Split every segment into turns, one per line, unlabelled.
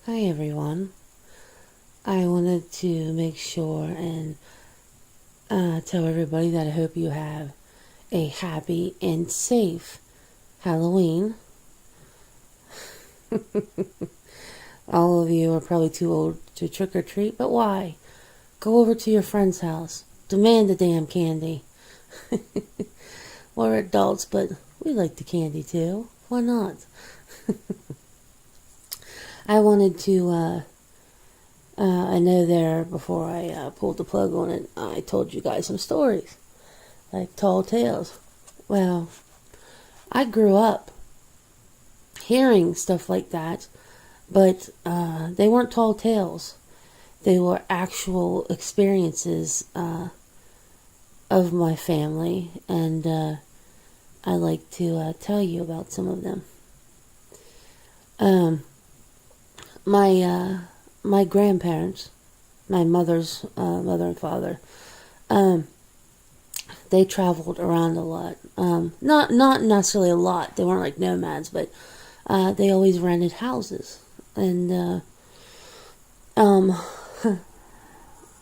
Hi everyone. I wanted to make sure and tell everybody that I hope you have a happy and safe Halloween. All of you are probably too old to trick or treat, but why? Go over to your friend's house. Demand the damn candy. We're adults, but we like the candy too. Why not? I wanted to I know there, before I pulled the plug on it, I told you guys some stories, like tall tales. Well, I grew up hearing stuff like that, but they weren't tall tales. They were actual experiences of my family, and I like to tell you about some of them. My grandparents, my mother's mother and father, they traveled around a lot. Not necessarily a lot. They weren't like nomads, but they always rented houses. And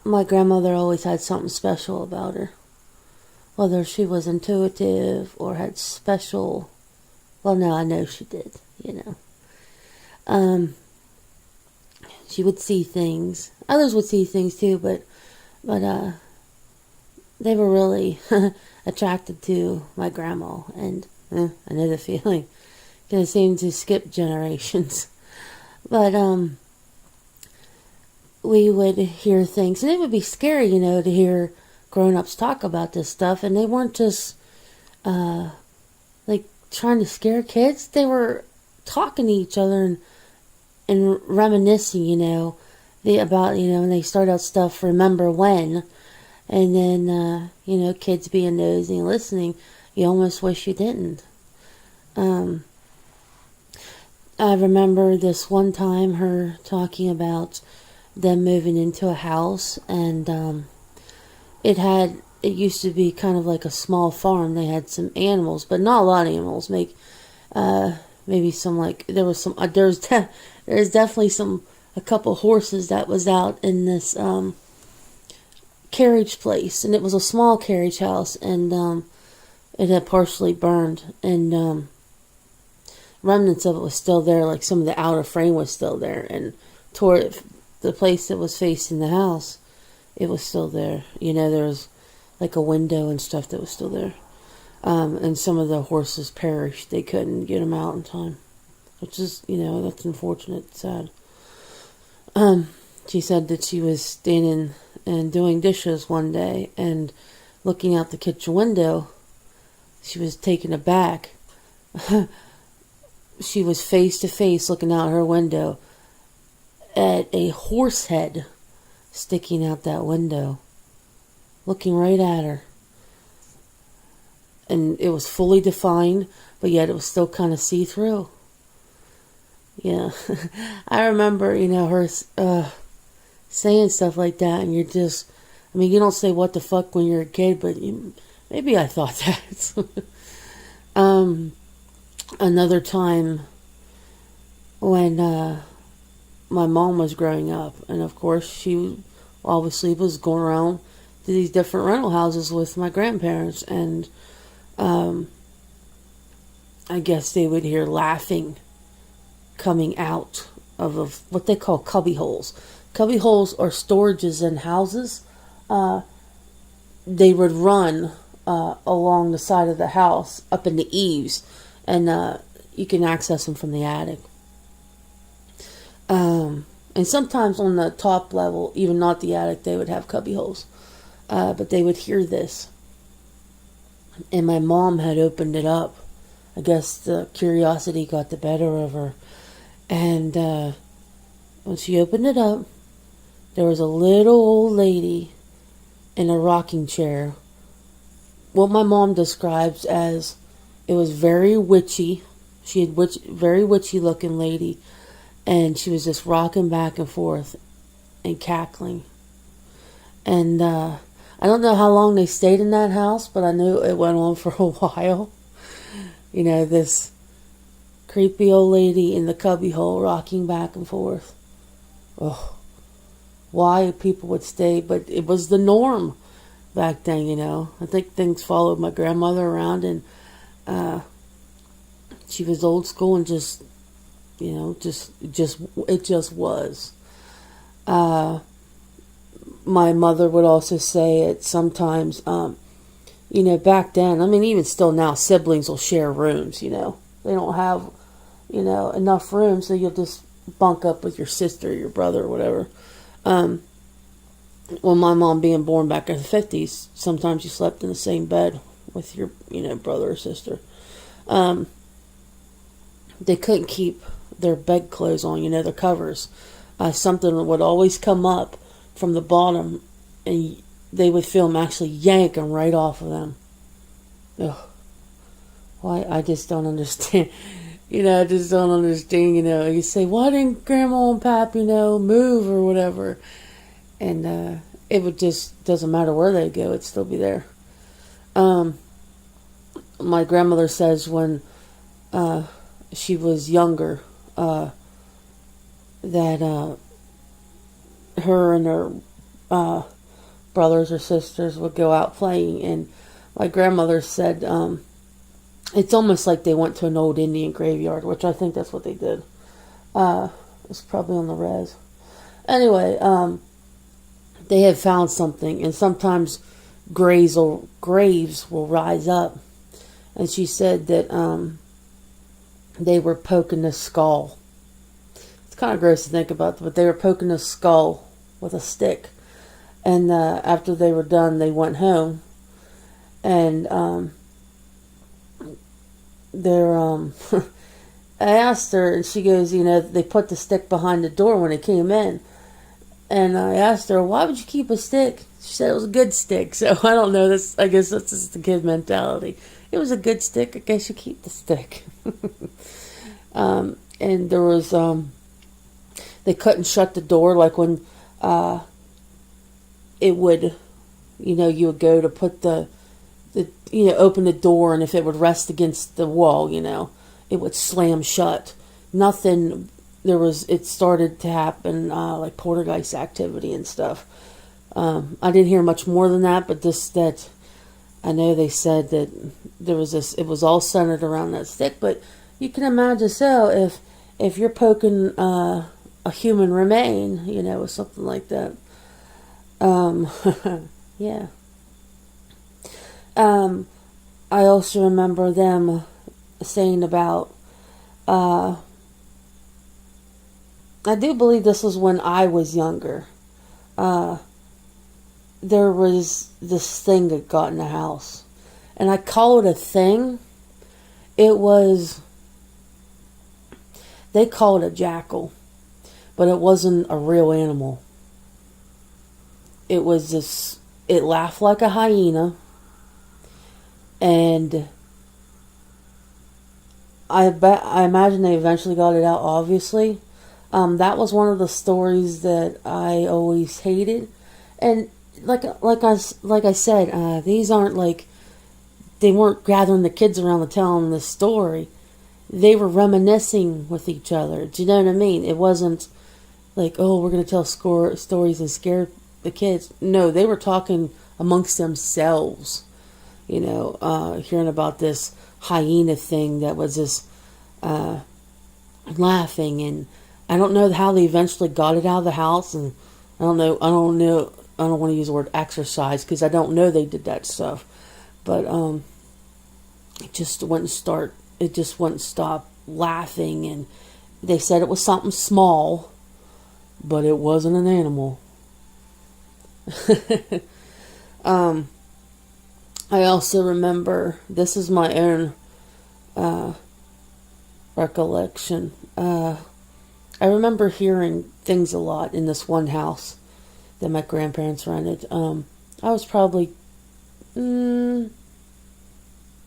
my grandmother always had something special about her. Whether she was intuitive or had special... Well, no, I know she did, She would see things. Others would see things too, but they were really attracted to my grandma, and I know the feeling. Gonna seem to skip generations, but we would hear things, and it would be scary, to hear grown-ups talk about this stuff, and they weren't just like trying to scare kids. They were talking to each other and reminiscing, about, and they start out stuff, remember when, and then, kids being nosy and listening, you almost wish you didn't. I remember this one time her talking about them moving into a house, and it used to be kind of like a small farm. They had some animals, but not a lot of animals. Maybe some, like, there's definitely a couple horses that was out in this carriage place, and it was a small carriage house, and it had partially burned, and remnants of it was still there, like some of the outer frame was still there, and toward the place that was facing the house, it was still there. There was like a window and stuff that was still there. And some of the horses perished. They couldn't get them out in time, which is, that's unfortunate, sad. She said that she was standing and doing dishes one day, and looking out the kitchen window, she was taken aback. She was face to face looking out her window at a horse head sticking out that window, looking right at her. And it was fully defined, but yet it was still kind of see-through. Yeah. I remember, her saying stuff like that, and you're just... you don't say what the fuck when you're a kid, but maybe I thought that. Another time when my mom was growing up, and of course she obviously was going around to these different rental houses with my grandparents, and I guess they would hear laughing coming out of what they call cubby holes. Cubby holes are storages in houses. They would run along the side of the house, up in the eaves, and you can access them from the attic. And sometimes on the top level, even not the attic, they would have cubby holes. But they would hear this. And my mom had opened it up. I guess the curiosity got the better of her. And when she opened it up, there was a little old lady in a rocking chair. What my mom describes as, it was very witchy. She had very witchy looking lady. And she was just rocking back and forth and cackling. And I don't know how long they stayed in that house, but I knew it went on for a while. This creepy old lady in the cubbyhole rocking back and forth. oh, why people would stay, but it was the norm back then, I think things followed my grandmother around, and she was old school, and just, it just was. My mother would also say it sometimes, back then, I mean, even still now, siblings will share rooms, They don't have, enough room, so you'll just bunk up with your sister or your brother or whatever. Well, my mom being born back in the 50s, sometimes you slept in the same bed with your, brother or sister. They couldn't keep their bedclothes on, their covers. Something would always come up from the bottom, and they would feel them actually yanking right off of them. Ugh. Why? I just don't understand. I just don't understand, You say, why didn't Grandma and Pap, move or whatever? And it would just, doesn't matter where they go, it'd still be there. My grandmother says when she was younger, that her and her brothers or sisters would go out playing, and my grandmother said it's almost like they went to an old Indian graveyard, which I think that's what they did. It's probably on the res. Anyway, they had found something, and sometimes graves will rise up, and she said that they were poking the skull. It's kind of gross to think about, but they were poking the skull with a stick. And after they were done, they went home. And I asked her, and she goes, they put the stick behind the door when they came in. And I asked her, why would you keep a stick? She said it was a good stick. So I don't know. I guess that's just the kid mentality. It was a good stick. I guess you keep the stick. And there was, they couldn't shut the door, like when it would, you would go to put the open the door, and if it would rest against the wall, it would slam shut. Nothing, it started to happen, like poltergeist activity and stuff. I didn't hear much more than that, but that I know they said that there was it was all centered around that stick, but you can imagine, so if you're poking a human remain, or something like that. Yeah. I also remember them saying about, I do believe this was when I was younger. There was this thing that got in the house, and I call it a thing. They call it a jackal, but it wasn't a real animal. It was this, it laughed like a hyena, and I imagine they eventually got it out, obviously. That was one of the stories that I always hated. And like I said, these aren't like, they weren't gathering the kids around to tell them this story. They were reminiscing with each other. Do you know what I mean? It wasn't like, oh, we're going to tell stories and scare the kids. No, they were talking amongst themselves, hearing about this hyena thing that was just laughing. And I don't know how they eventually got it out of the house, and I don't want to use the word exercise, because I don't know they did that stuff, but it just wouldn't stop laughing. And they said it was something small, but it wasn't an animal. I also remember, this is my own recollection. I remember hearing things a lot in this one house that my grandparents rented. I was probably, I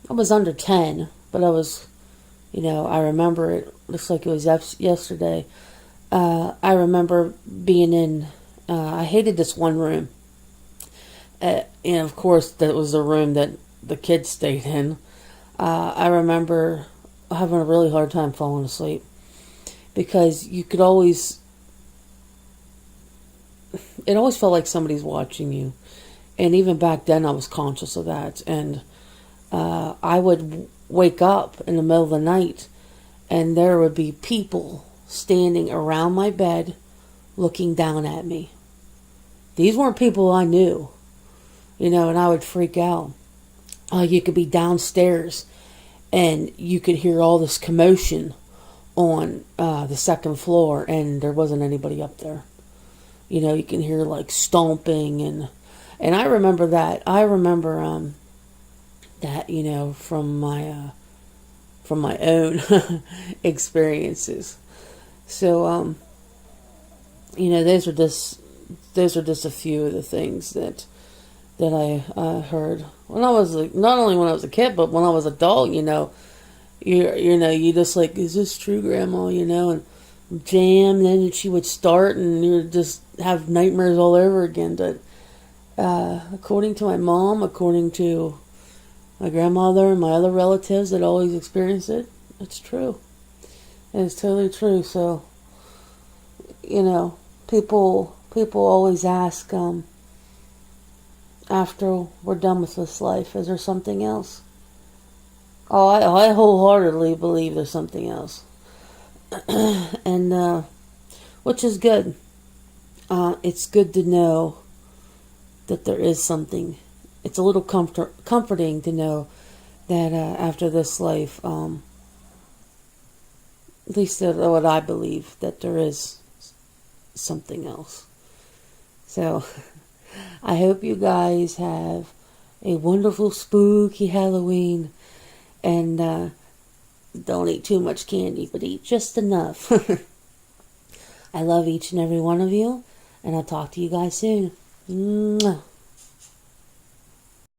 was under 10, but I was, I remember it. Looks like it was yesterday. I remember being in, I hated this one room. And of course, that was the room that the kids stayed in. I remember having a really hard time falling asleep, because you could always, it always felt like somebody's watching you. And even back then, I was conscious of that. And I would wake up in the middle of the night, and there would be people standing around my bed looking down at me. These weren't people I knew, and I would freak out. You could be downstairs, and you could hear all this commotion on the second floor, and there wasn't anybody up there. You can hear like stomping, and I remember that. I remember that from my own experiences. So those are just a few of the things that I heard when I was not only when I was a kid, but when I was an adult. You just like, is this true, Grandma? And jam. Then she would start, and you would just have nightmares all over again. But according to my mom, according to my grandmother and my other relatives that always experienced it, it's true. It's totally true. So, people always ask, after we're done with this life, is there something else? Oh, I wholeheartedly believe there's something else. And, which is good. It's good to know that there is something. It's a little comforting to know that after this life, at least what I believe, that there is something else. So, I hope you guys have a wonderful, spooky Halloween. And don't eat too much candy, but eat just enough. I love each and every one of you, and I'll talk to you guys soon. Mwah.